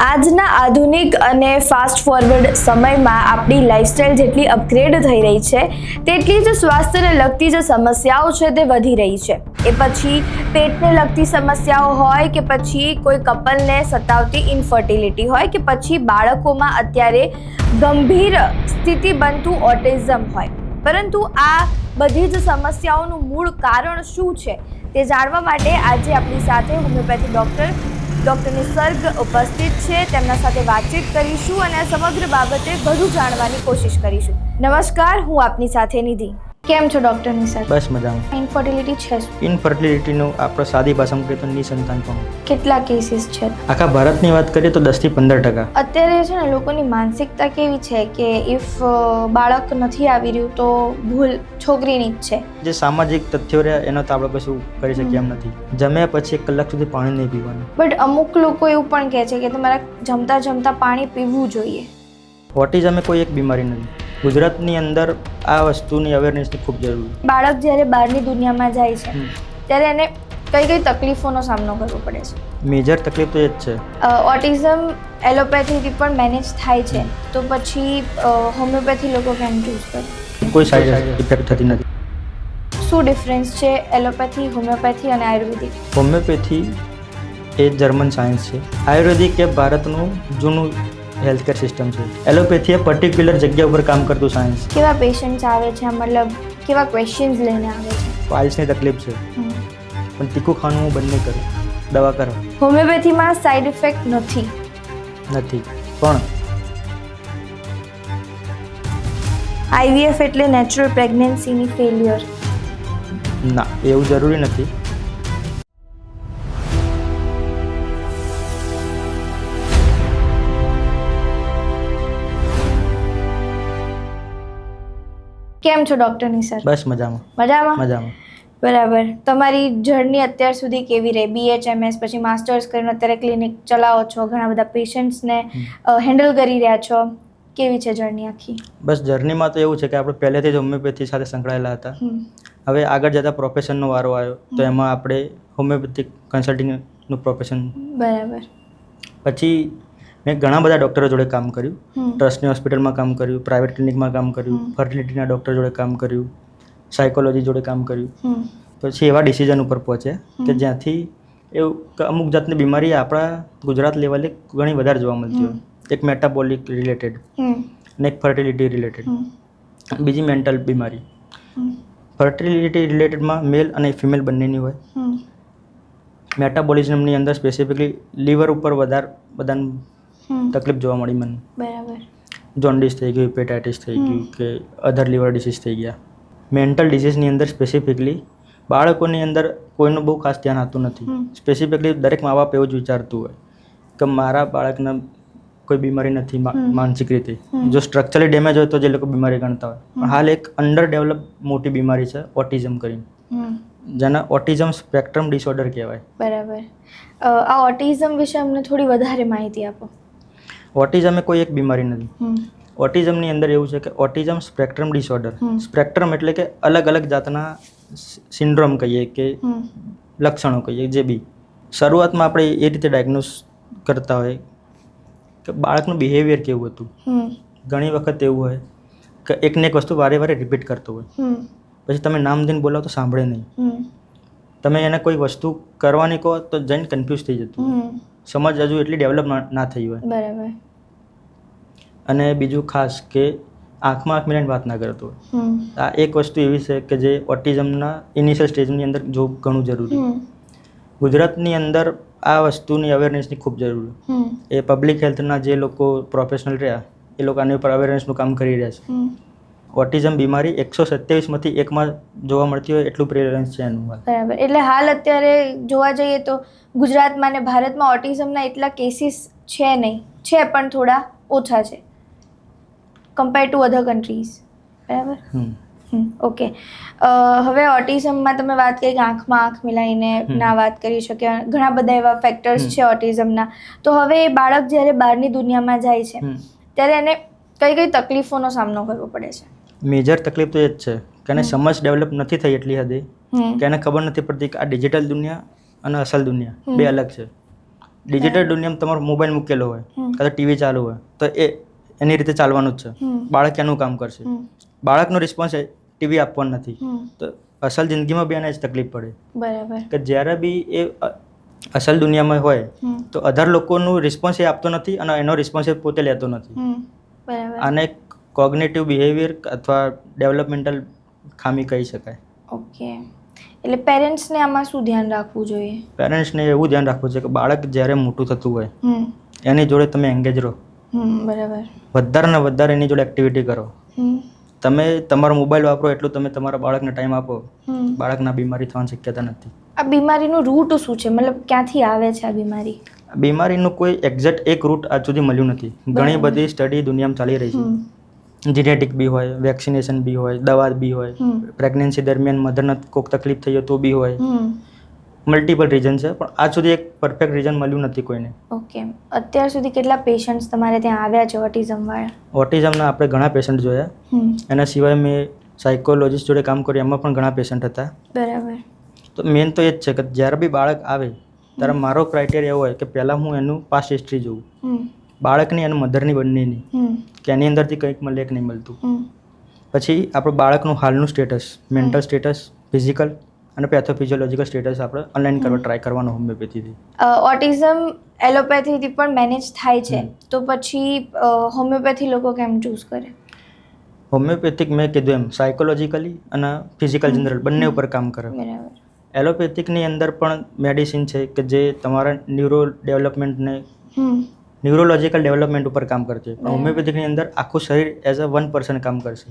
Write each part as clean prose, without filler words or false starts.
આજના આધુનિક અને ફાસ્ટ ફોરવર્ડ સમયમાં આપણી લાઈફસ્ટાઈલ જેટલી અપગ્રેડ થઈ રહી છે તેટલી જ સ્વાસ્થ્યને લગતી જે સમસ્યાઓ છે તે વધી રહી છે. એ પછી પેટને લગતી સમસ્યાઓ હોય કે પછી કોઈ કપલને સતાવતી ઇન્ફર્ટિલિટી હોય કે પછી બાળકોમાં અત્યારે ગંભીર સ્થિતિ બનતું ઓટિઝમ હોય. પરંતુ આ બધી જ સમસ્યાઓનું મૂળ કારણ શું છે તે જાણવા માટે આજે આપણી સાથે હોમિયોપેથી ડૉક્ટર નિસર્ગ ઉપસ્થિત છે. તેમના સાથે વાતચીત કરીશું અને આ સમગ્ર બાબતે વધુ જાણવાની કોશિશ કરીશું. નમસ્કાર, હું આપની સાથે નિધિ. કેમ છો ડૉક્ટર નિસર્ગ? બસ મજામાં. ઇન્ફર્ટિલિટી છે શું? ઇન્ફર્ટિલિટીનું આપણે સાદી ભાષામાં કહીએ તો નિસંતાનપણું. કેટલા કેસીસ છે? આખા ભારતની વાત કરીએ તો 10 થી 15%. અત્યારે છે ને લોકોની માનસિકતા કેવી છે કે ઇફ બાળક નથી આવી રહ્યું તો ભૂલ છોકરીની જ છે. જે સામાજિક તથ્યો રહ્યા એનો તો આપણે કશું કરી શકીએ એમ નથી. જમ્યા પછી 1 કલાક સુધી પાણી નહીં પીવાનું. બટ અમુક લોકો એવું પણ કહે છે કે તમારે જમતા પાણી પીવું જોઈએ. ઓટિઝમ એ કોઈ એક બીમારી નથી. ગુજરાતની અંદર આ વસ્તુની અવેરનેસની ખૂબ જરૂરી. બાળક જ્યારે બહારની દુનિયામાં જાય છે ત્યારે એને કઈ કઈ તકલીફોનો સામનો કરવો પડે છે? મેજર તકલીફ તો એ જ છે. ઓટિઝમ એલોપેથીથી પણ મેનેજ થાય છે તો પછી હોમિયોપેથી લોકો કેમ ચૂઝ કરે? કોઈ સાઇડ ઇફેક્ટ થતી નથી. શું ડિફરન્સ છે એલોપેથી, હોમિયોપેથી અને આયુર્વેદિક? હોમિયોપેથી એ જર્મન સાયન્સ છે. આયુર્વેદિક એ ભારતનું જૂનું હેલ્થકેર સિસ્ટમ છે. એલોપેથી એ પર્ટિક્યુલર જગ્યા ઉપર કામ કરતું સાયન્સ. કેવા પેશન્ટ્સ આવે છે, મતલબ કેવા ક્વેશ્ચન્સ લઈને આવે છે? પાઇલ્સની તકલીફ છે પણ તીખું ખાવાનું હું બંધ નહીં કરું, દવા કરો. હોમિયોપેથીમાં સાઇડ ઇફેક્ટ નથી પણ આઈવીએફ એટલે નેચરલ પ્રેગ્નન્સીની ફેલિયર. ના, એવું જરૂરી નથી. કેમ છો ડૉક્ટર નિસર્ગ? બસ મજામાં. મજામાં. બરાબર. તમારી જર્ની અત્યાર સુધી કેવી રહી? BHMS પછી માસ્ટર્સ કરીને અત્યારે ક્લિનિક ચલાવો છો, ઘણા બધા પેશન્ટ્સને હેન્ડલ કરી રહ્યા છો. કેવી છે જર્ની આખી? બસ જર્નીમાં તો એવું છે કે આપણે પહેલેથી જ હોમિયોપેથી સાથે સંકળાયેલા હતા. હવે આગળ જતાં પ્રોફેશનનો વારો આવ્યો તો એમાં આપણે હોમિયોપેથિક કન્સલ્ટિંગનું પ્રોફેશન. બરાબર. પછી મેં ઘણા બધા ડૉક્ટરો જોડે કામ કર્યું. ટ્રસ્ટની હોસ્પિટલમાં કામ કર્યું, પ્રાઇવેટ ક્લિનિકમાં કામ કર્યું, ફર્ટિલિટીના ડૉક્ટર જોડે કામ કર્યું, સાયકોલોજી જોડે કામ કર્યું. પછી એવા ડિસિઝન ઉપર પહોંચ્યા કે જ્યાંથી એવું કે અમુક જાતની બીમારી આપણા ગુજરાત લેવલે ઘણી વધારે જોવા મળતી હોય. એક મેટાબોલિક રિલેટેડ અને એક ફર્ટિલિટી રિલેટેડ, બીજી મેન્ટલ બીમારી. ફર્ટિલિટી રિલેટેડમાં મેલ અને ફિમેલ બંનેની હોય. મેટાબોલિઝમની અંદર સ્પેસિફિકલી લીવર ઉપર વધારે બધાને તકલીફ જોવા મળી મને. બરાબર. જોન્ડિસ થઈ ગયું, હેપેટાઇટિસ થઈ ગયું કે અધર લીવર ડિસીઝ થઈ ગયા. મેન્ટલ ડિસીઝની અંદર સ્પેસિફિકલી બાળકોની અંદર કોઈનું બહુ ખાસ ધ્યાન આપતું નથી. સ્પેસિફિકલી દરેક મા બાપ એવું જ વિચારતું હોય કે મારા બાળકને કોઈ બીમારી નથી માનસિક રીતે. જો સ્ટ્રક્ચરલી ડેમેજ હોય તો જે લોકો બીમારી ગણતા હોય. પણ હાલ એક અંડર ડેવલપ મોટી બીમારી છે ઓટિઝમ કરીને, જેના ઓટિઝમ સ્પેક્ટ્રમ ડિસઓર્ડર કહેવાય. બરાબર. આ ઓટિઝમ વિશે અમને થોડી વધારે માહિતી આપો. ઓટિઝમ એ કોઈ એક બીમારી નથી. ઓટિઝમની અંદર એવું છે કે ઓટિઝમ સ્પેક્ટ્રમ ડિસઓર્ડર. સ્પેક્ટ્રમ એટલે કે અલગ અલગ જાતના સિન્ડ્રોમ કહીએ કે લક્ષણો કહીએ, જે બી શરૂઆતમાં આપણે એ રીતે ડાયગ્નોસ કરતા હોય કે બાળકનું બિહેવિયર કેવું હતું. ઘણી વખત એવું હોય કે એકને એક વસ્તુ વારે વારે રિપીટ કરતો હોય, પછી તમે નામ દઈને બોલાવો તો સાંભળે નહીં. તમે એને કોઈ વસ્તુ કરવાની કહો તો જઈને કન્ફ્યુઝ થઈ જતું. સમજ હજુ એટલી ડેવલપ ના થઈ હોય. બરાબર. અને બીજું ખાસ કે આંખમાં આંખ મિલાઈને વાત ના કરતો હોય. આ એક વસ્તુ એવી છે કે જે ઓટિઝમના ઇનિશિયલ સ્ટેજની અંદર જોવું ઘણું જરૂરી. ગુજરાતની અંદર આ વસ્તુની અવેરનેસની ખૂબ જરૂરી. એ પબ્લિક હેલ્થના જે લોકો પ્રોફેશનલ રહ્યા એ લોકો આની ઉપર અવેરનેસનું કામ કરી રહ્યા છે. ઓટિઝમ બીમારી 127માંથી 1માં જોવા મળતી હોય એટલું પ્રેવલન્સ છે એનું. બરાબર. એટલે હાલ અત્યારે જોવા જઈએ તો ગુજરાતમાં ને ભારતમાં ઓટિઝમના એટલા કેસીસ છે નહીં, છે પણ થોડા ઓછા છે કમ્પેર ટુ અધર કન્ટ્રીઝ. બરાબર. ઓકે. હવે ઓટિઝમમાં તમે વાત કરી કે આંખમાં આંખ મિલાઈને ના વાત કરી શકે, ઘણા બધા એવા ફેક્ટર્સ છે ઓટિઝમના. તો હવે એ બાળક જ્યારે બહારની દુનિયામાં જાય છે ત્યારે એને કઈ કઈ તકલીફોનો સામનો કરવો પડે છે? મેજર તકલીફ તો એ જ છે કે એને સમજ ડેવલપ નથી થઈ એટલી હદે કે એને ખબર નથી પડતી કે આ ડિજિટલ દુનિયા અને અસલ દુનિયા બે અલગ છે. ડિજિટલ દુનિયામાં તમારો મોબાઈલ મૂકેલો હોય કાં તો ટીવી ચાલુ હોય તો એની રીતે ચાલવાનું જ છે. બાળક એનું કામ કરશે. બાળકનો રિસ્પોન્સ ટીવી આપવાનો નથી. તો અસલ જિંદગીમાં બી એને જ તકલીફ પડે. બરાબર. કે જ્યારે બી એ અસલ દુનિયામાં હોય તો અધર લોકોનું રિસ્પોન્સ એ આપતો નથી અને એનો રિસ્પોન્સ એ પોતે લેતો નથી. બરાબર. આને કોગ્નેટિવ બિહેવિયર અથવા ડેવલપમેન્ટલ ખામી કહી શકાય. ઓકે. એટલે પેરેન્ટ્સને આમાં શું ધ્યાન રાખવું જોઈએ? પેરેન્ટ્સને એવું ધ્યાન રાખવું છે કે બાળક જ્યારે મોટું થતું હોય એની જોડે તમે એંગેજ રહો. બરાબર. વધારે ને વધારે એની જોડે એક્ટિવિટી કરો. તમે તમારો મોબાઈલ વાપરો એટલું તમે તમારા બાળકને ટાઈમ આપો, બાળકના બીમારી થવાની શક્યતા નથી. આ બીમારીનું રૂટ શું છે? મતલબ ક્યાંથી આવે છે આ બીમારી? બીમારીનું કોઈ એક્ઝેક્ટ એક રૂટ આજ સુધી મળ્યું નથી. ઘણી બધી સ્ટડી દુનિયામાં ચાલી રહી છે. જીનેટિક બી હોય, વેક્સિનેશન બી હોય, દવા બી હોય, પ્રેગ્નન્સી દરમિયાન મધરને કોઈક તકલીફ થઈ હોય તો બી હોય. મલ્ટિપલ રીઝન છે પણ આજ સુધી એક પરફેક્ટ રીઝન મળ્યું નથી કોઈને. ઓકે. અત્યાર સુધી કેટલા પેશન્ટ્સ તમારે ત્યાં આવ્યા છે ઓટિઝમ વાળા? ઓટિઝમના આપણે ઘણા પેશન્ટ જોયા. એના સિવાય મેં સાયકોલોજીસ્ટ જોડે કામ કર્યું, એમાં પણ ઘણા પેશન્ટ હતા. બરાબર. તો મેન તો એ જ છે કે જ્યારે બી બાળક આવે ત્યારે મારો ક્રાઇટેરિયા એવો હોય કે પહેલાં હું એનું પાસ્ટ હિસ્ટ્રી જોઉં, બાળકની અને મધરની બંનેની, કે એની અંદરથી કંઈક મળે કે નહીં મળતું. પછી આપણે બાળકનું હાલનું સ્ટેટસ, મેન્ટલ સ્ટેટસ, ફિઝિકલ અને પેથોફિઝિયોલોજીકલ સ્ટેટસ આપણે ઓનલાઈન કરવા ટ્રાય કરવાનો હોમિયોપેથીથી. ઓટિઝમ એલોપેથીથી પણ મેનેજ થાય છે તો પછી હોમિયોપેથી લોકો કેમ ચૂઝ કરે? હોમિયોપેથિક મેં કીધું એમ સાયકોલોજીકલી અને ફિઝિકલ જનરલ બંને ઉપર કામ કરે. બરાબર. એલોપેથિકની અંદર પણ મેડિસિન છે કે જે તમારા ડેવલપમેન્ટને ન્યુરોલોજીકલ ડેવલપમેન્ટ ઉપર કામ કરશે. પણ હોમિયોપેથિકની અંદર આખું શરીર એઝ અ 1% કામ કરશે.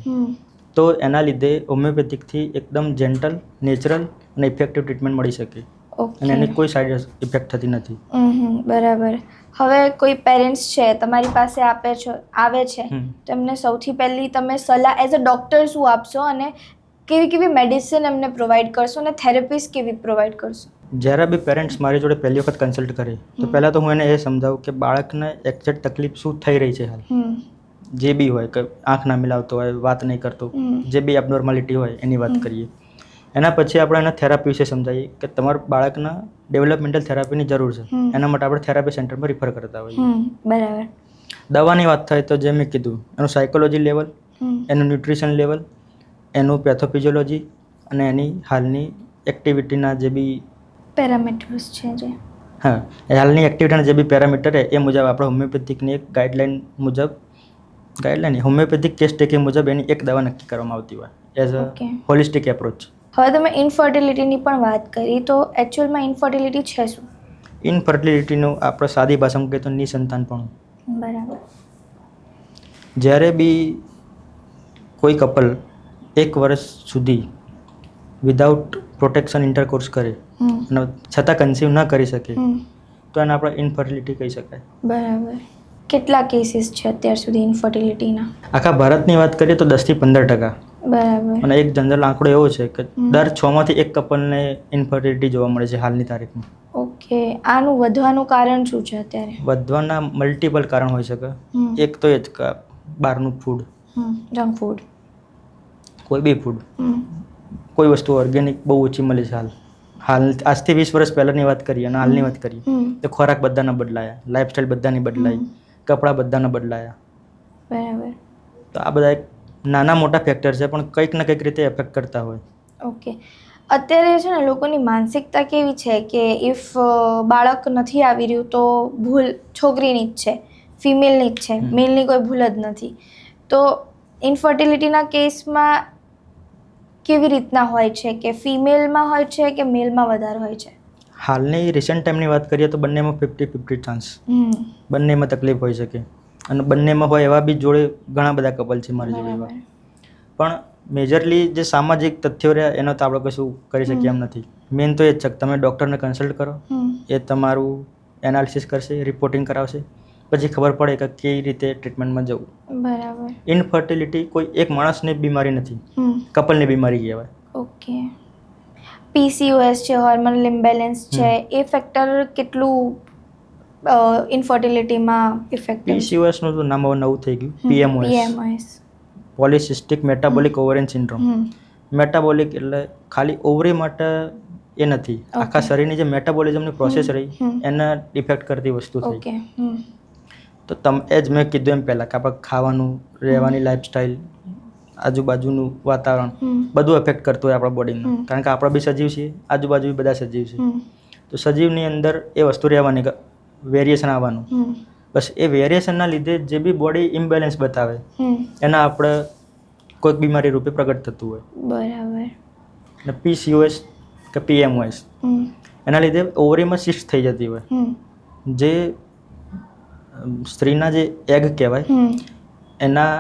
તો એના લીધે હોમિયોપેથિકથી એકદમ જેન્ટલ, નેચરલ અને ઇફેક્ટિવ ટ્રીટમેન્ટ મળી શકે અને એની કોઈ સાઇડ ઇફેક્ટ થતી નથી. બરાબર. હવે કોઈ પેરેન્ટ્સ છે તમારી પાસે આવે છે તો એમને સૌથી પહેલી તમે સલાહ એઝ અ ડૉક્ટર શું આપશો અને કેવી કેવી મેડિસિન એમને પ્રોવાઈડ કરશો અને થેરેપીસ કેવી પ્રોવાઈડ કરશો? જ્યારે બી પેરેન્ટ્સ મારી જોડે પહેલી વખત કન્સલ્ટ કરે તો પહેલાં તો હું એને એ સમજાવું કે બાળકને એક્ઝેક્ટ તકલીફ શું થઈ રહી છે હાલ. જે બી હોય કે આંખ ના મિલાવતો હોય, વાત નહીં કરતો, જે બી અબનોર્માલિટી હોય એની વાત કરીએ. એના પછી આપણે એને થેરાપી વિશે સમજાવીએ કે તમારા બાળકના ડેવલપમેન્ટલ થેરાપીની જરૂર છે. એના માટે આપણે થેરાપી સેન્ટરમાં રિફર કરતા હોઈએ. બરાબર. દવાની વાત થાય તો જે મેં કીધું એનું સાયકોલોજી લેવલ, એનું ન્યુટ્રિશન લેવલ, એનું પેથોફિઝિયોલોજી અને એની હાલની એક્ટિવિટીના જે બી પેરામીટર્સ છે જે હાલની એક્ટિવિટીના જે બી પેરામીટર એ મુજબ આપણે હોમિયોપેથિકની એક ગાઈડલાઈન હોમિયોપેથિક કેસ ટેકિંગ મુજબ એની એક દવા નક્કી કરવામાં આવતી હોય એઝ અ હોલિસ્ટિક એપ્રોચ. હવે તમે ઇનફર્ટિલિટીની પણ વાત કરી તો એકચ્યુઅલમાં ઇનફર્ટિલિટી છે શું? ઇનફર્ટિલિટીનું આપણે સાદી ભાષામાં કહીએ તો નિસંતાનપણું. બરાબર. જ્યારે બી કોઈ કપલ 1 વર્ષ સુધી વિધાઉટ પ્રોટેક્શન ઇન્ટરકોર્સ કરે અને છતાં કન્સીવ ન કરી શકે તો એને આપણે ઇનફર્ટિલિટી કહી શકાય. બરાબર. કેટલા કેસીસ છે અત્યાર સુધી ઇનફર્ટિલિટીના? આખા ભારતની વાત કરીએ તો 10 થી 15%. બરાબર. અને એક જનરલ આંકડો એવો છે કે દર 6 માંથી 1 કપલને ઇનફર્ટિલિટી જોવા મળે છે હાલની તારીખમાં. ઓકે. આનું વધવાનું કારણ શું છે અત્યારે? વધવાના મલ્ટિપલ કારણ હોઈ શકે. એક તો એ જ કે બહારનું ફૂડ, જંક ફૂડ, કોઈ બી ફૂડ, કોઈ વસ્તુ ઓર્ગેનિક બહુ ઓછી મળે છે હાલ. આજથી 20 વર્ષ પહેલાંની વાત કરીએ અને હાલની વાત કરીએ તો ખોરાક બધાના બદલાયા, લાઈફસ્ટાઈલ બધાની બદલાઈ, કપડાં બધાના બદલાયા. બરાબર. તો આ બધા એક નાના મોટા ફેક્ટર છે પણ કંઈક ને કંઈક રીતે એફેક્ટ કરતા હોય. ઓકે. અત્યારે છે ને લોકોની માનસિકતા કેવી છે કે ઇફ બાળક નથી આવી રહ્યું તો ભૂલ છોકરીની જ છે, ફિમેલની જ છે, મેલની કોઈ ભૂલ જ નથી. તો ઇનફર્ટિલિટીના કેસમાં કેવી રીતના હોય છે કે ફિમેલમાં હોય છે કે મેલમાં વધારે હોય છે? હાલની રિસન્ટ ટાઈમની વાત કરીએ તો બંનેમાં 50-50 ચાન્સ. બંનેમાં તકલીફ હોઈ શકે અને બંનેમાં હોય એવા બી જોડે ઘણા બધા કપલ છે મારી જોડે એવા. પણ મેજરલી જે સામાજિક તથ્યો રહ્યા એનો તો આપણે કશું કરી શકીએ એમ નથી. મેઇન તો એ જ છે કે તમે ડૉક્ટરને કન્સલ્ટ કરો, એ તમારું એનાલિસિસ કરશે, રિપોર્ટિંગ કરાવશે, પછી ખબર પડે કે કેવી રીતે ટ્રીટમેન્ટમાં જવું. બરાબર. ઇનફર્ટિલિટી કોઈ એક માણસની બીમારી નથી, કપલની બીમારી કહેવાય. ઓકે. PCOS છે, હોર્મોનલ ઇમ્બેલેન્સ છે, એ ફેક્ટર કેટલું ઇનફર્ટિલિટીમાં ઇફેક્ટિવ? PCOS નું તો નામ હવે નવું થઈ ગયું, PMOS, polycystic metabolic ovarian syndrome. Metabolic એટલે ખાલી ઓવરી માટે એ નથી. આખા શરીરની જે મેટાબોલિઝમની પ્રોસેસ રહી એને ઇફેક્ટ કરતી વસ્તુ થઈ. ઓકે. તો એ જ મેં કીધું એમ પહેલાં કે આપણે ખાવાનું, રહેવાની લાઈફસ્ટાઈલ, આજુબાજુનું વાતાવરણ બધું એફેક્ટ કરતું હોય આપણા બોડીને. કારણ કે આપણે બી સજીવ છીએ, આજુબાજુ બી બધા સજીવ છે. તો સજીવની અંદર એ વસ્તુ રહેવાની, વેરિએશન આવવાનું. બસ એ વેરિએશનના લીધે જે બી બોડી ઇમ્બેલેન્સ બતાવે એના આપણે કોઈક બીમારી રૂપે પ્રગટ થતું હોય. બરાબર. અને PCOS કે PMOS એના લીધે ઓવરીમાં સિસ્ટ થઈ જતી હોય. જે સ્ત્રીના જે એગ કહેવાય એના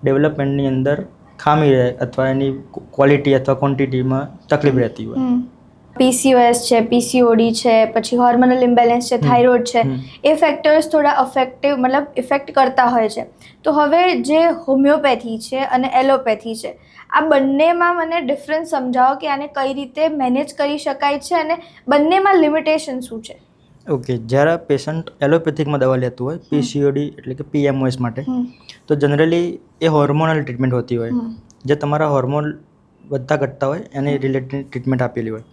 ડેવલપમેન્ટની અંદર ખામી રહે અથવા એની ક્વોલિટી અથવા ક્વોન્ટિટીમાં તકલીફ રહેતી હોય. PCOS છે, PCOD છે, પછી હોર્મોનલ ઇમ્બેલેન્સ છે, થાઇરોઇડ છે, એ ફેક્ટર્સ થોડા ઇફેક્ટ કરતા હોય છે. તો હવે જે હોમિયોપેથી છે અને એલોપેથી છે, આ બંનેમાં મને ડિફરન્સ સમજાવો કે આને કઈ રીતે મેનેજ કરી શકાય છે અને બંનેમાં લિમિટેશન શું છે? ઓકે, જ્યારે પેશન્ટ એલોપેથિકમાં દવા લેતું હોય PCOD એટલે કે PMOS માટે, તો જનરલી એ હોર્મોનલ ટ્રીટમેન્ટ હોતી હોય. જે તમારા હોર્મોન વધતા ઘટતા હોય એની રિલેટેડ ટ્રીટમેન્ટ આપેલી હોય.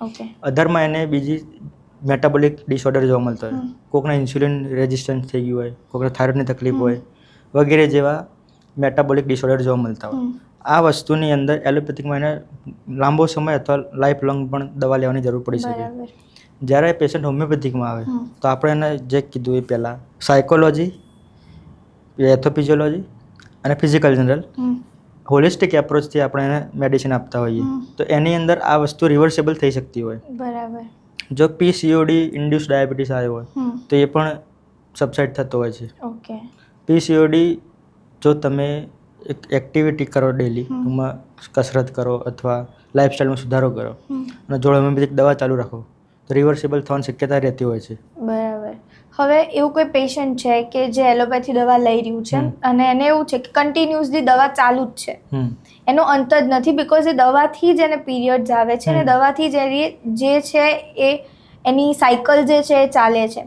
અધરમાં એને બીજી મેટાબોલિક ડિસઓર્ડર જોવા મળતા હોય. કોકને ઇન્સ્યુલિન રેઝિસ્ટન્સ થઈ ગયું હોય, કોકને થાઇરોઇડની તકલીફ હોય વગેરે જેવા મેટાબોલિક ડિસઓર્ડર જોવા મળતા હોય. આ વસ્તુની અંદર એલોપેથિકમાં એને લાંબો સમય અથવા લાઈફ લોંગ પણ દવા લેવાની જરૂર પડી શકે. જ્યારે પેશન્ટ હોમિયોપેથિકમાં આવે તો આપણે એને જે કીધું એ પહેલાં સાયકોલોજી, પેથોફિઝિયોલોજી અને ફિઝિકલ જનરલ હોલિસ્ટિક એપ્રોચથી આપણે એને મેડિસિન આપતા હોઈએ. તો એની અંદર આ વસ્તુ રિવર્સેબલ થઈ શકતી હોય. બરાબર. જો PCOD ઇન્ડ્યુસ ડાયાબિટીસ આવ્યો હોય તો એ પણ સબસાઇડ થતો હોય છે. ઓકે. PCOD જો તમે એક એક્ટિવિટી કરો ડેલી, એમાં કસરત કરો અથવા લાઈફસ્ટાઈલમાં સુધારો કરો અને જોડે હોમિયોપેથિક દવા ચાલુ રાખો તો રિવર્સેબલ થવાની શક્યતા રહેતી હોય છે. બરાબર. હવે એવું કોઈ પેશન્ટ છે કે જે એલોપેથી દવા લઈ રહ્યું છે અને એને એવું છે કે કન્ટિન્યુઅસલી દવા ચાલુ જ છે, એનો અંત જ નથી, બિકોઝ એ દવાથી જ એને પીરિયડ્સ આવે છે અને દવાથી જે છે એ એની સાયકલ જે છે એ ચાલે છે.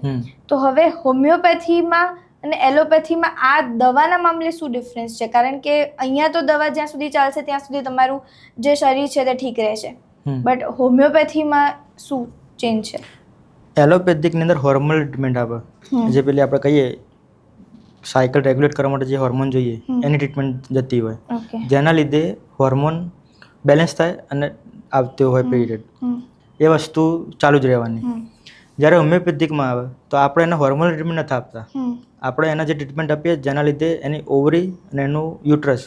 તો હવે હોમિયોપેથીમાં અને એલોપેથીમાં આ દવાના મામલે શું ડિફરન્સ છે? કારણ કે અહીંયા તો દવા જ્યાં સુધી ચાલશે ત્યાં સુધી તમારું જે શરીર છે તે ઠીક રહેશે, બટ હોમિયોપેથીમાં શું ચેન્જ છે? એલોપેથિકની અંદર હોર્મોનલ ટ્રીટમેન્ટ આપે. જે પેલી આપણે કહીએ સાયકલ રેગ્યુલેટ કરવા માટે જે હોર્મોન જોઈએ એની ટ્રીટમેન્ટ જતી હોય, જેના લીધે હોર્મોન બેલેન્સ થાય અને આવતો હોય પીરિયડ. એ વસ્તુ ચાલુ જ રહેવાની. જ્યારે હોમિયોપેથિકમાં આવે તો આપણે એને હોર્મોનલ ટ્રીટમેન્ટ નથી આપતા. આપણે એના જે ટ્રીટમેન્ટ આપીએ જેના લીધે એની ઓવરી અને એનું યુટ્રસ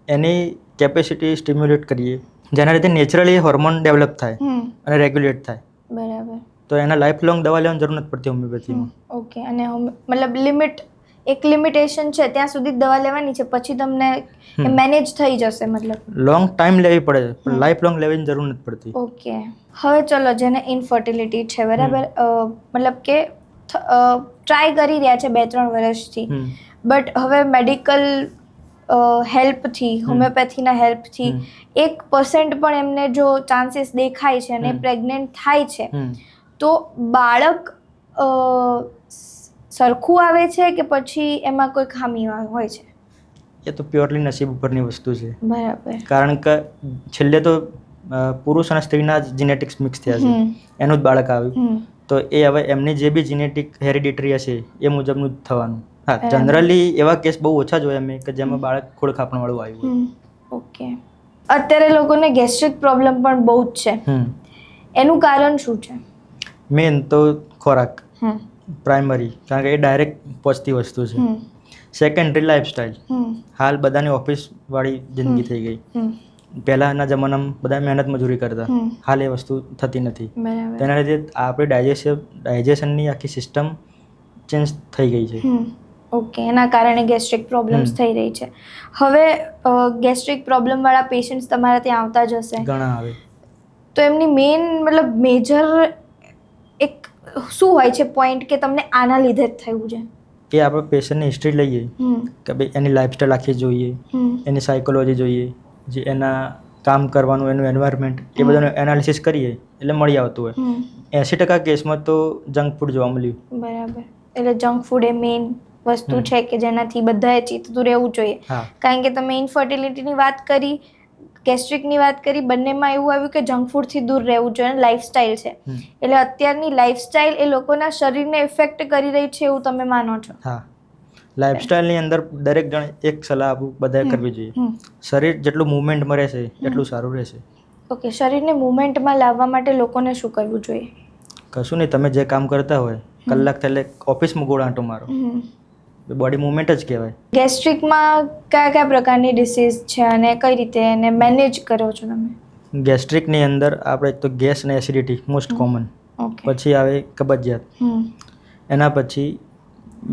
એની કેપેસિટી સ્ટિમ્યુલેટ કરીએ, જેના લીધે નેચરલી હોર્મોન ડેવલપ થાય અને રેગ્યુલેટ થાય. બરાબર. તો એના લાઈફ લોંગ દવા લેવાની જરૂર નથી પડતી હોમિયોપેથીમાં. ઓકે. અને એક લિમિટેશન છે ત્યાં સુધી દવા લેવાની છે, પછી તમને મેનેજ થઈ જશે? લોંગ ટાઈમ લેવી પડે પણ લાઈફ લોંગ લેવાની જરૂર નથી પડતી. ઓકે. હવે ચલો, જેને ઇનફર્ટિલિટી છે, બરાબર, કે ટ્રાય કરી રહ્યા છે 2-3 વર્ષથી, બટ હવે મેડિકલ હેલ્પથી, હોમિયોપેથીના હેલ્પથી 1% પણ એમને જો ચાન્સીસ દેખાય છે અને પ્રેગ્નન્ટ થાય છે, તો બાળક સરખું આવે છે કે પછી એમાં કોઈ ખામી હોય છે? એ તો પ્યોરલી નસીબ ઉપરની વસ્તુ છે. બરાબર. કારણ કે છેલ્લે તો પુરુષ અને સ્ત્રીના જ જીનેટિક્સ મિક્સ થયા છે, એનું જ બાળક આવ્યું. તો એ હવે એમની જે બી જીનેટિક હેરિડિટરી હશે એ મુજબનું જ થવાનું. હા, જનરલી એવા કેસ બહુ ઓછા જોયા મેં કે જેમાં બાળક ખોળખાપણવાળું આવ્યું. ઓકે. અત્યારે લોકોને ગેસ્ટ્રિક પ્રોબ્લેમ પણ બહુ જ છે, એનું કારણ શું છે? મેન તો ખોરાક પ્રાઇમરી, કારણ કે એ ડાયરેક્ટ પહોંચતી વસ્તુ છે. Secondary lifestyle. હાલ બધાની ઓફિસવાળી જિંદગી થઈ ગઈ. પહેલાંના જમાનામાં બધા મહેનત મજૂરી કરતા, હાલ એ વસ્તુ થતી નથી. તેના લીધે આપણી ડાયજેશનની આખી સિસ્ટમ ચેન્જ થઈ ગઈ છે. ઓકે. એના કારણે ગેસ્ટ્રિક પ્રોબ્લેમ્સ થઈ રહી છે. હવે ગેસ્ટ્રિક પ્રોબ્લેમવાળા પેશન્ટ્સ તમારા ત્યાં આવતા જ હશે? ઘણા આવે. તો એમની મેજર એક શું હોય છે પોઈન્ટ કે તમને આના લીધે જ થયું છે? એ આપણે પેશન્ટની હિસ્ટ્રી લઈએ કે ભાઈ એની લાઈફસ્ટાઈલ આખી જોઈએ, એની સાયકોલોજી જોઈએ, જે એના કામ કરવાનું એનું એન્વાયરમેન્ટ, એ બધાનું એનાલિસિસ કરીએ એટલે મળી આવતું હોય. 80% કેસમાં તો જંક ફૂડ જોવા મળ્યું. બરાબર. એટલે જંક ફૂડ એ મેઇન વસ્તુ છે કે જેનાથી બધાએ ચેતતું રહેવું જોઈએ. કારણ કે તમે ઇનફર્ટિલિટીની વાત કરી ગેસ્ટ્રિકની વાત કરી, બંનેમાં એવું આવ્યું કે જંક ફૂડથી દૂર રહેવું જોઈએ અને લાઈફસ્ટાઈલ છે. એટલે અત્યારની લાઈફસ્ટાઈલ એ લોકોના શરીરને ઇફેક્ટ કરી રહી છે એવું તમે માનો છો? હા, લાઈફસ્ટાઈલની અંદર દરેક જણ એક સલાહ આપું બધાએ કરવી જોઈએ. શરીર જેટલું મૂવમેન્ટમાં રહેશે એટલું સારું રહેશે. ઓકે, શરીરને મૂવમેન્ટમાં લાવવા માટે લોકોને શું કરવું જોઈએ? કશું નહીં, તમે જે કામ કરતા હોય કલાક થયેલે ઓફિસમાં ગોળ આંટો મારો, બોડી મૂવમેન્ટ જ કહેવાય. ગેસ્ટ્રિકમાં કયા કયા પ્રકારની ડિસીઝ છે અને કઈ રીતે એને મેનેજ કરો છો તમે? ગેસ્ટ્રિકની અંદર આપણે એક તો ગેસ અને એસિડિટી મોસ્ટ કોમન, ઓકે. પછી આવે કબજિયાત, એના પછી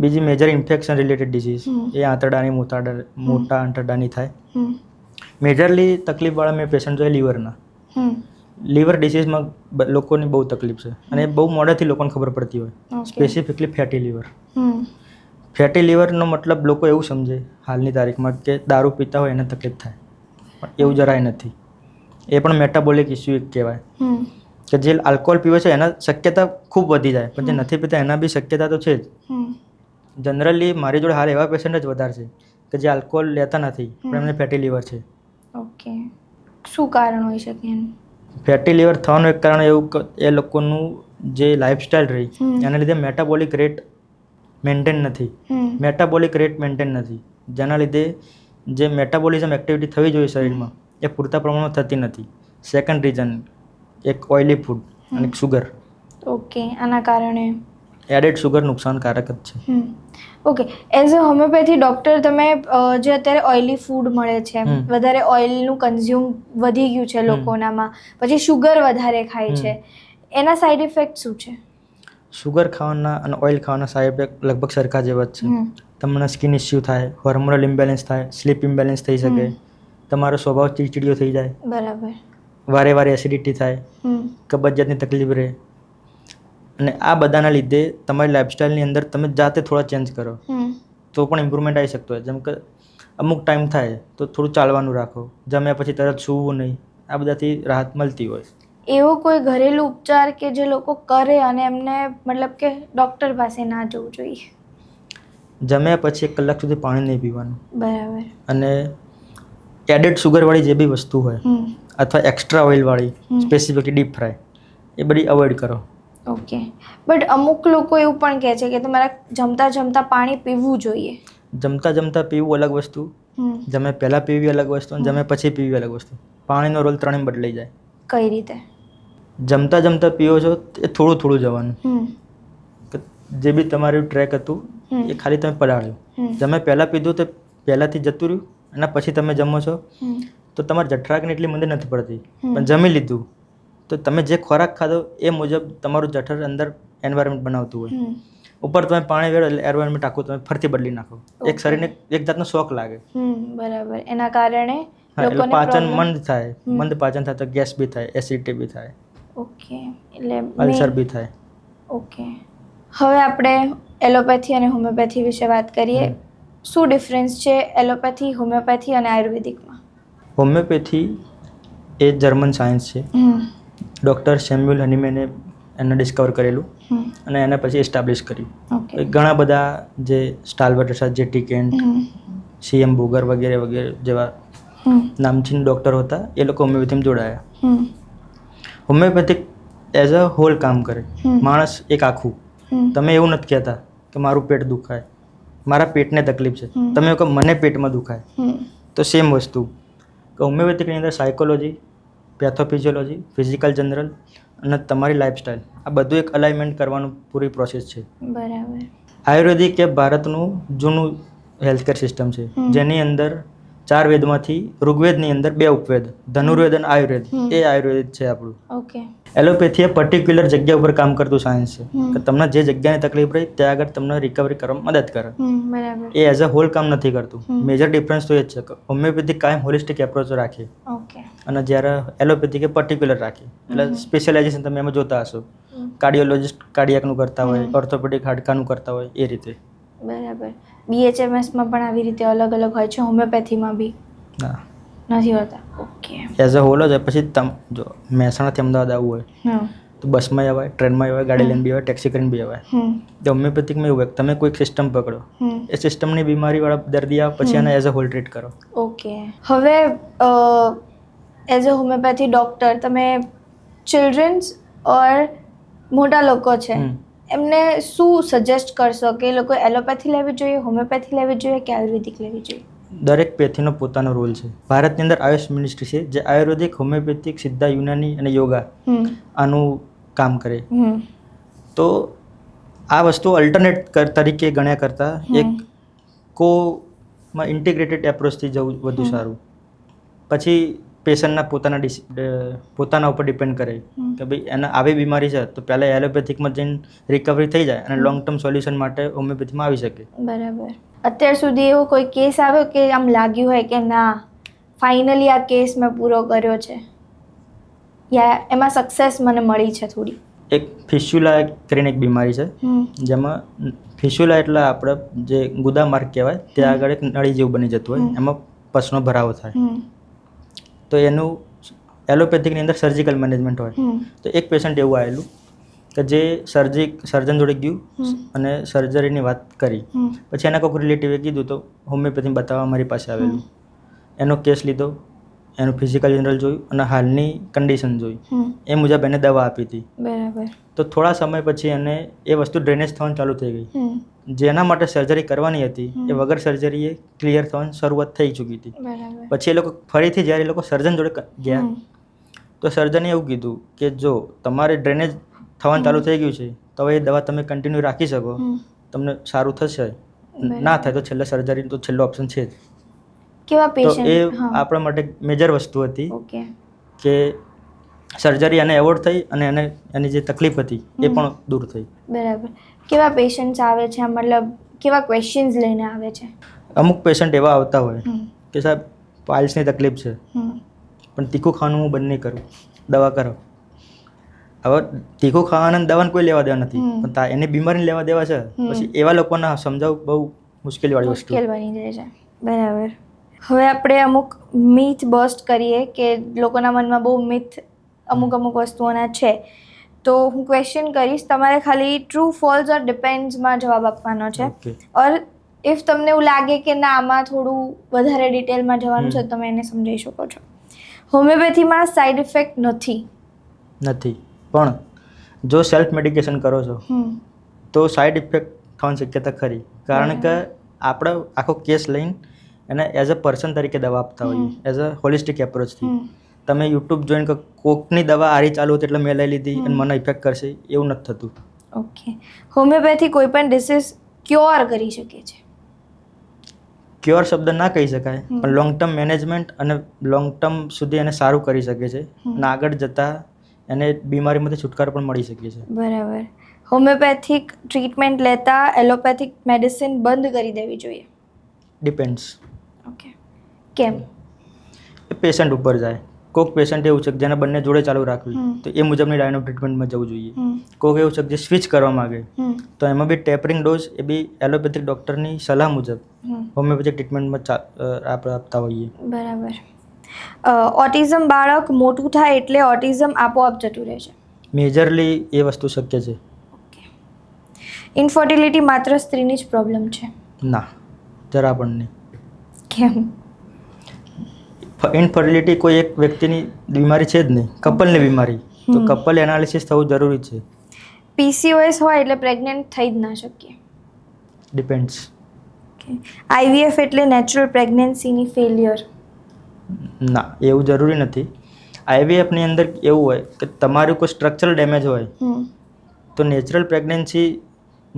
બીજી મેજર ઇન્ફેક્શન રિલેટેડ ડિસીઝ એ આંતરડાની મોટા આંતરડાની થાય. મેજરલી તકલીફવાળા મેં પેશન્ટ જોઈએ લીવરના. લીવર ડિસીઝમાં લોકોની બહુ તકલીફ છે અને બહુ મોડેથી લોકોને ખબર પડતી હોય, સ્પેસિફિકલી ફેટી લીવર. ફેટી લીવરનો મતલબ લોકો એવું સમજે હાલની તારીખમાં કે દારૂ પીતા હોય એને તકલીફ થાય, પણ એવું જરાય નથી. એ પણ મેટાબોલિક ઇસ્યુ એક કહેવાય કે જે આલ્કોહોલ પીવે છે એના શક્યતા ખૂબ વધી જાય, પણ જે નથી પીતા એના બી શક્યતા તો છે જ. જનરલી મારી જોડે હાલ એવા પેશન્ટ જ વધારે છે કે જે આલ્કોહોલ લેતા નથી પણ એમને ફેટી લીવર છે. ઓકે, શું કારણ હોઈ શકે એનું? ફેટી લીવર થવાનું એક કારણ એવું કે એ લોકોનું જે લાઈફસ્ટાઈલ રહી એના લીધે મેટાબોલિક રેટ મેન્ટેન નથી. મેટાબોલિક રેટ મેન્ટેન નથી, જેના લીધે જે મેટાબોલિઝમ એક્ટિવિટી થવી જોઈએ શરીરમાં એ પૂરતા પ્રમાણમાં થતી નથી. સેકન્ડ રીઝન એક ઓઇલી ફૂડ અને શુગર. ઓકે, આના કારણે એડેડ શુગર નુકસાનકારક જ છે. Okay, as a homeopathy doctor તમે જે અત્યારે ઓઇલી ફૂડ મળે છે, વધારે ઓઇલનું કન્ઝ્યુમ વધી ગયું છે લોકોનામાં, પછી શુગર વધારે ખાય છે, એના સાઈડ ઇફેક્ટ શું છે? શુગર ખાવાના અને ઓઇલ ખાવાના સાઈડ ઇફેક્ટ લગભગ સરખા જેવા જ છે. તમને સ્કિન ઇસ્યુ થાય, હોર્મોનલ ઇમ્બેલેન્સ થાય, સ્લીપ ઇમ્બેલેન્સ થઈ શકે, તમારો સ્વભાવ ચીડચીડિયો થઈ જાય, બરાબર, વારે વારે એસિડિટી થાય, કબજિયાતની તકલીફ રહે. અને આ બધાના લીધે તમારી લાઈફસ્ટાઈલની અંદર તમે જાતે થોડા ચેન્જ કરો તો પણ ઇમ્પ્રુવમેન્ટ આવી શકતો હોય. જેમ કે અમુક ટાઈમ થાય તો થોડું ચાલવાનું રાખો, જમ્યા પછી તરત સૂવું નહીં, આ બધાથી રાહત મળતી હોય. એવો કોઈ ઘરેલું ઉપચાર કે જે લોકો કરે અને એમને મતલબ કે ડૉક્ટર પાસે ના જવું જોઈએ? જમ્યા પછી 1 કલાક સુધી પાણી નહીં પીવાનું. બરાબર. અને એડેડ શુગરવાળી જે બી વસ્તુ હોય અથવા એક્સ્ટ્રા ઓઇલવાળી, સ્પેસિફિકલી ડીપ ફ્રાય, એ બધી અવોઇડ કરો. ઓકે, બટ અમુક લોકો એવું પણ કહે છે કે તમારે જમતા જમતા પાણી પીવું જોઈએ. જમતા પીવું અલગ વસ્તુ, જમે પહેલાં પીવી અલગ વસ્તુ અને જમે પછી પીવી અલગ વસ્તુ. પાણીનો રોલ ત્રણેય બદલાઈ જાય. કઈ રીતે? જમતા પીવો છો એ થોડું થોડું જવાનું, જે બી તમારું ટ્રેક હતું એ ખાલી તમે પલાળ્યું. તમે પહેલાં પીધું તો પહેલાંથી જતું રહ્યું, અને પછી તમે જમો છો તો તમારે જઠરાગની એટલી મંદી નથી પડતી. પણ જમી લીધું તો તમે જે ખોરાક ખાધો એ મુજબ તમારું જઠર અંદર એન્વાયરમેન્ટ બનાવતું હોય. ઉપર તમે પાણી વેળો એટલે એન્વાયરમેન્ટ આખું તમે ફરતી બદલી નાખો. એક શરીરને એક જાતનો શોખ લાગે. બરાબર, એના કારણે એટલે પાચન મંદ થાય, મંદ પાચન થાય તો ગેસ બી થાય, એસિડિટી બી થાય. ઓકે, એટલે અલ્સર બી થાય. ઓકે, હવે આપણે એલોપેથી અને હોમિયોપેથી વિશે વાત કરીએ. શું ડિફરન્સ છે એલોપેથી, હોમિયોપેથી અને આયુર્વેદિકમાં? હોમિયોપેથી એ જર્મન સાયન્સ છે. ડૉક્ટર સેમ્યુઅલ હનીમેને એને ડિસ્કવર કરેલું અને એને પછી એસ્ટાબ્લિશ કર્યું. ઘણા બધા જે સ્ટાલ્બર્ટ હતા, જેટી કેન્ટ, CM બોગર વગેરે વગેરે જેવા નામચીન ડૉક્ટરો હતા, એ લોકો હોમિયોપેથીમાં જોડાયા. હોમિયોપેથિક એઝ અ હોલ કામ કરે, માણસ એક આખું. તમે એવું નથી કહેતા કે મારું પેટ દુખાય, મારા પેટને તકલીફ છે, તમે કહો મને પેટમાં દુખાય, તો સેમ વસ્તુ. હોમિયોપેથિકની અંદર સાયકોલોજી, પેથોફિઝિયોલોજી, ફિઝિકલ જનરલ અને તમારી લાઈફસ્ટાઈલ, આ બધું એક અલાઇનમેન્ટ કરવાનું પૂરી પ્રોસેસ છે. બરાબર. આયુર્વેદિક એ ભારતનું જૂનું હેલ્થકેર સિસ્ટમ છે, જેની અંદર 4 વેદમાંથી ઋગ્વેદની અંદર 2 ઉપવેદ, ધનુર્વેદ અને આયુર્વેદ, એ આયુર્વેદ છે આપણું. ઓકે. એલોપેથી એ પર્ટિક્યુલર જગ્યા ઉપર કામ કરતું સાયન્સ છે કે તમને જે જગ્યાની તકલીફ રહી ત્યાં આગળ તમને રિકવરી કરવામાં મદદ કરે. બરાબર. એ એઝ અ હોલ કામ નથી કરતું. મેજર ડિફરન્સ તો એ જ છે કે હોમિયોપેથિક કાયમ હોલિસ્ટિક એપ્રોચ રાખે, ઓકે, અને જ્યારે એલોપેથિક એ પર્ટિક્યુલર રાખે. એટલે સ્પેશિયલાઇઝેશન તમે એમાં જોતા હશો, કાર્ડિયોલોજિસ્ટ કાર્ડિયાકનું કરતા હોય, ઓર્થોપેડિક હાડકાનું કરતા હોય, એ રીતે. બરાબર. BHMSમાં પણ આવી રીતે અલગ અલગ હોય છે, હોમિયોપેથીમાં બી હા નથી હોતા? ઓકે. એઝ અ હોલ જ. પછી જો મહેસાણાથી અમદાવાદ આવવું હોય તો બસમાં અવાય, ટ્રેનમાં અવાય, ગાડી લઈને બી અવાય, ટેક્સી કરીને બી અવાય. તો હોમિયોપેથિકમાં એવું હોય કે તમે કોઈ સિસ્ટમ પકડો, એ સિસ્ટમની બીમારીવાળા દર્દી આવે પછી એને એઝ અ હોલ ટ્રીટ કરો. ઓકે. હવે એઝ અ હોમિયોપેથી ડૉક્ટર તમે ચિલ્ડ્રન્સ ઓર મોટા લોકો છે એમને શું સજેસ્ટ કરશો કે એ લોકો એલોપેથી લેવી જોઈએ, હોમિયોપેથી લેવી જોઈએ કે આયુર્વેદિક લેવી જોઈએ? દરેક પેથીનો પોતાનો રોલ છે. ભારતની અંદર આયુષ મિનિસ્ટ્રી છે જે આયુર્વેદિક, હોમિયોપેથિક, સિદ્ધા, યુનાની અને યોગા આનું કામ કરે. તો આ વસ્તુ અલ્ટરનેટ તરીકે ગણ્યા કરતાં એક કોમાં ઇન્ટિગ્રેટેડ એપ્રોચથી જવું વધુ સારું. પછી પેશન્ટના પોતાના ઉપર ડિપેન્ડ કરે કે ભાઈ એને આવી બીમારી છે તો પહેલાં એલોપેથિકમાં જઈને રિકવરી થઈ જાય અને લોંગ ટર્મ સોલ્યુશન માટે હોમિયોપેથીમાં આવી શકે. બરાબર. અત્યાર સુધી એવો કોઈ કેસ આવ્યો કે આમ લાગ્યું હોય કે ના ફાઇનલી આ કેસ મેં પૂરો કર્યો છે, યા એમાં સક્સેસ મને મળી છે થોડી? એક ફિસ્યુલા કરીને એક બીમારી છે જેમાં ફિસ્યુલા એટલે આપણે જે ગુદા માર્ગ કહેવાય ત્યાં આગળ એક નળી જેવું બની જતું હોય, એમાં પસનો ભરાવો થાય. તો એનું એલોપેથિકની અંદર સર્જિકલ મેનેજમેન્ટ હોય. તો એક પેશન્ટ એવું આવેલું કે જે સર્જન જોડે ગયું અને સર્જરીની વાત કરી. પછી એના કોઈક રિલેટિવે કીધું તો હોમિયોપેથી બતાવવા મારી પાસે આવેલું. એનો કેસ લીધો, એનું ફિઝિકલ જનરલ જોયું અને હાલની કન્ડિશન જોઈ. એ મુજબ એને દવા આપી હતી. બરાબર. તો થોડા સમય પછી એને એ વસ્તુ ડ્રેનેજ થવાનું ચાલુ થઈ ગઈ. જેના માટે સર્જરી કરવાની હતી એ વગર સર્જરીએ ક્લિયર થવાની શરૂઆત થઈ ચૂકી હતી. પછી એ લોકો ફરીથી જ્યારે એ લોકો સર્જન જોડે ગયા તો સર્જને એવું કીધું કે જો તમારે ડ્રેનેજ થવાનું ચાલુ થઈ ગયું છે તો હવે એ દવા તમે કન્ટિન્યુ રાખી શકો, તમને સારું થશે. ના થાય તો છેલ્લે સર્જરી તો છેલ્લો ઓપ્શન છે જ. કેવા તો પેશન્ટ? એ આપણા માટે મેજર વસ્તુ હતી કે સર્જરી એને એવોર્ડ થઈ અને એની જે તકલીફ હતી એ પણ દૂર થઈ. બરાબર. કેવા પેશન્ટ્સ આવે છે, મતલબ કેવા ક્વેશ્ચન્સ લઈને આવે છે? અમુક પેશન્ટ એવા આવતા હોય કે સાહેબ પાઇલ્સની તકલીફ છે પણ તીખું ખાવાનું હું બંધ નહીં કરું, દવા કરો. હવે તીખું ખાવાના દવાને કોઈ લેવા દેવા નથી પણ એની બીમારીને લેવા દેવા છે. પછી એવા લોકોને સમજાવવું બહુ મુશ્કેલીવાળી વસ્તુ બની જાય છે. બરાબર. હવે આપણે અમુક મિથ બસ્ટ કરીએ કે લોકોના મનમાં બહુ મિથ અમુક વસ્તુઓના છે. તો હું ક્વેશ્ચન કરીશ, તમારે ખાલી ટ્રુ ફોલ્સ ઓર ડિપેન્ડ્સમાં જવાબ આપવાનો છે. ઓર ઇફ તમને એવું લાગે કે ના આમાં થોડું વધારે ડિટેલમાં જવાનું છે તમે એને સમજાવી શકો છો. હોમિયોપેથીમાં સાઈડ ઇફેક્ટ નથી. પણ જો સેલ્ફ મેડિકેશન કરો છો તો સાઈડ ઇફેક્ટ થવાની શક્યતા ખરી. કારણ કે આપણે આખો કેસ લઈને એને એઝ અ પર્સન તરીકે દવા આપતા હોઈએ, એઝ અ હોલિસ્ટિક એપ્રોચથી. તમે યુટ્યુબ જોઈને કે કોકની દવા આરી ચાલુ હતી એટલે મેં લઈ લીધી અને મને ઇફેક્ટ કરશે એવું નથી થતું. ઓકે. હોમિયોપેથી કોઈ પણ ડિસીઝ ક્યોર કરી શકે છે? ક્યોર શબ્દ ના કહી શકાય પણ લોંગ ટર્મ મેનેજમેન્ટ અને લોંગ ટર્મ સુધી એને સારું કરી શકે છે અને આગળ જતાં એને બીમારીમાંથી છુટકારો પણ મળી શકે છે. બરાબર. હોમિયોપેથિક ટ્રીટમેન્ટ લેતા એલોપેથિક મેડિસિન બંધ કરી દેવી જોઈએ? ડિપેન્ડ્સ. ઓકે. કેમ? એ પેશન્ટ ઉપર જાય. કોઈક પેશન્ટ એવું છે કે જેને બંને જોડે ચાલુ રાખવી તો એ મુજબની લાઇન ઓફ ટ્રીટમેન્ટમાં જવું જોઈએ. કોઈક એવું છે કે જે સ્વિચ કરવા માગે તો એમાં બી ટેપરિંગ ડોઝ એ બી એલોપેથિક ડૉક્ટરની સલાહ મુજબ હોમિયોપેથિક ટ્રીટમેન્ટમાં આપણે આપતા હોઈએ. બરાબર. ઓટિઝમ બાળક મોટું થાય એટલે ઓટિઝમ આપોઆપ જતું રહે છે? મેજરલી એ વસ્તુ શક્ય છે. ઇન્ફર્ટિલિટી માત્ર સ્ત્રીની જ પ્રોબ્લેમ છે? ના, જરા પણ નહીં. કેમ? ઇન્ફર્ટિલિટી કોઈ એક વ્યક્તિની બીમારી છે જ નહીં, કપલની બીમારી. તો કપલ એનાલિસિસ થવું જરૂરી છે. પીસીઓએસ હોય એટલે પ્રેગ્નન્ટ થઈ જ ના શકીએ? ડિપેન્ડ્સ. આઈવીએફ એટલે નેચરલ પ્રેગ્નન્સીની ફેલિયર? ના, એવું જરૂરી નથી. આઈવીએફની અંદર એવું હોય કે તમારું કોઈ સ્ટ્રક્ચરલ ડેમેજ હોય તો નેચરલ પ્રેગ્નન્સી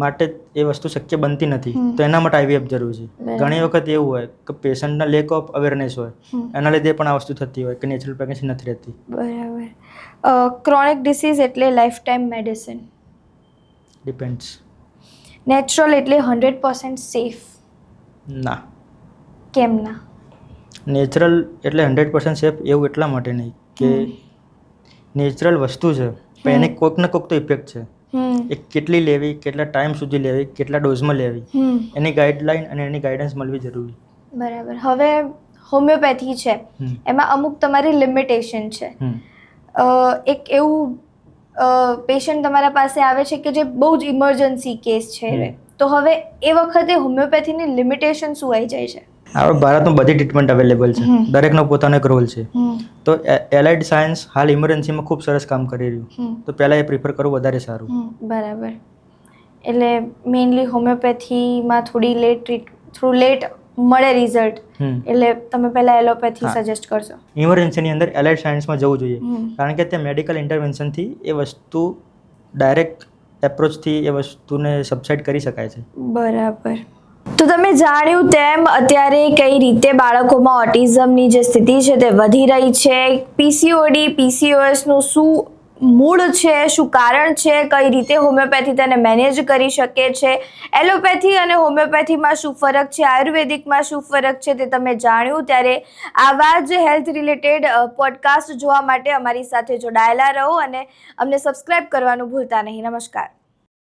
માટે એ વસ્તુ શક્ય બનતી નથી. તો એના માટે આઈવીએફ જરૂરી છે. ઘણી વખત એવું હોય કે પેશન્ટના લેક ઓફ અવેરનેસ હોય એના લીધે પણ આ વસ્તુ થતી હોય કે નેચરલ પ્રેગ્નન્સી નથી રહેતી. બરાબર. ક્રોનિક ડિસીઝ એટલે life time medicine? Depends. Natural એટલે 100% સેફ? ના. કેમ ના? નેચરલ એટલે 100% સેફ એવું એટલા માટે નહીં કે નેચરલ વસ્તુ છે પણ એને કોઈક ને કોઈક તો ઇફેક્ટ છે. એ કેટલી લેવી, કેટલા ટાઈમ સુધી લેવી, કેટલા ડોઝમાં લેવી, એની ગાઈડલાઈન અને એની ગાઈડન્સ મળવી જરૂરી. બરાબર. હવે હોમિયોપેથી છે એમાં અમુક તમારી લિમિટેશન છે. એક એવું પેશન્ટ તમારા પાસે આવે છે કે જે બહુ જ ઇમરજન્સી કેસ છે, તો હવે એ વખતે હોમિયોપેથીની લિમિટેશન શું આવી જાય છે? આપણે ભારતમાં બધી ટ્રીટમેન્ટ અવેલેબલ છે, દરેકનો પોતાનો એક રોલ છે. તો એલાઇડ સાયન્સ હાલ ઇમરજન્સીમાં ખૂબ સરસ કામ કરી રહ્યું, તો પહેલાં એ પ્રિફર કરવું વધારે સારું. બરાબર. એટલે મેઇનલી હોમિયોપેથીમાં થોડું લેટ મળે રિઝલ્ટ, એટલે તમે પહેલા એલોપેથી સજેસ્ટ કરશો? ઇમરજન્સીની અંદર એલાઇડ સાયન્સમાં જવું જોઈએ, કારણ કે ત્યાં મેડિકલ ઇન્ટરવેન્શનથી એ વસ્તુ ડાયરેક્ટ એપ્રોચથી એ વસ્તુને સબસાઇડ કરી શકાય છે. બરાબર. તો તમે જાણ્યું તેમ અત્યારે કઈ રીતે બાળકોમાં ઓટિઝમની જે સ્થિતિ છે તે વધી રહી છે, પીસીઓડી પીસીઓએસનું શું મૂળ છે, શું કારણ છે, કઈ રીતે હોમિયોપેથી તેને મેનેજ કરી શકે છે, એલોપેથી અને હોમિયોપેથીમાં શું ફરક છે, આયુર્વેદિકમાં શું ફરક છે, તે તમે જાણ્યું. ત્યારે આવા જ હેલ્થ રિલેટેડ પોડકાસ્ટ જોવા માટે અમારી સાથે જોડાયેલા રહો અને અમને સબસ્ક્રાઇબ કરવાનું ભૂલતા નહીં. નમસ્કાર.